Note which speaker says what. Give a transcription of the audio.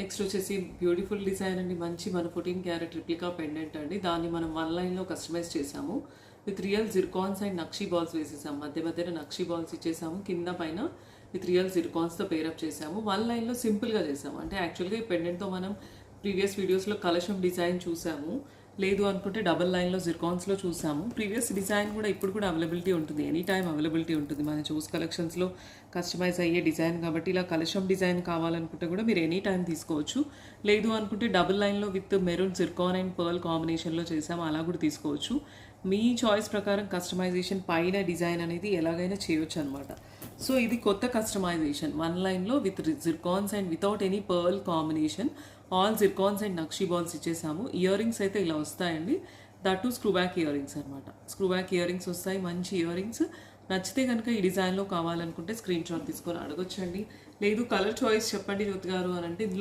Speaker 1: Next వచ్చేసి beautiful design అండి, మంచి మన 14 క్యారెట్ రిప్లికా పెండెంట్ అండి. దాన్ని మనం 1 లైన్లో కస్టమైజ్ చేసాము. విత్ రియల్ జిర్కాన్స్ అండ్ నక్షీ బాల్స్ వేసేసాము. మధ్య మధ్యన నక్షీ బాల్స్ ఇచ్చేసాము. కింద పైన విత్ రియల్ జిర్కాన్స్తో పేరప్ చేసాము. 1 లైన్లో సింపుల్గా చేసాము. అంటే యాక్చువల్గా ఈ పెండెంట్తో మనం ప్రీవియస్ వీడియోస్లో కలశం డిజైన్ చూసాము. లేదు అనుకుంటే డబల్ లైన్లో జిర్కాన్స్లో చూసాము. ప్రీవియస్ డిజైన్ కూడా ఇప్పుడు కూడా అవైలబిలిటీ ఉంటుంది, ఎనీ టైం అవైలబిలిటీ ఉంటుంది. మన చూస్ కలెక్షన్స్లో కస్టమైజ్ అయ్యే డిజైన్ కాబట్టి ఇలా కలశం డిజైన్ కావాలనుకుంటే కూడా మీరు ఎనీ టైం తీసుకోవచ్చు. లేదు అనుకుంటే డబుల్ లైన్లో with maroon Zircon and pearl కాంబినేషన్లో చేసాము, అలా కూడా తీసుకోవచ్చు. మీ చాయిస్ ప్రకారం కస్టమైజేషన్ పైన డిజైన్ అనేది ఎలాగైనా చేయొచ్చు అనమాట. సో ఇది కొత్త కస్టమైజేషన్ 1 లైన్లో with zircons and without any pearl combination. All zircons and నక్షీ బాల్స్ ఇచ్చేసాము. ఇయర్ రింగ్స్ అయితే ఇలా వస్తాయండి, that to screw back earrings అనమాట. స్క్రూ బ్యాక్ ఇయర్ రింగ్స్ వస్తాయి, మంచి ఇయర్ రింగ్స్. నచ్చితే కనుక ఈ డిజైన్లో కావాలనుకుంటే స్క్రీన్ షాట్ తీసుకొని అడగొచ్చండి. లేదు కలర్ చాయిస్ చెప్పండి జ్యోతి గారు అని అంటే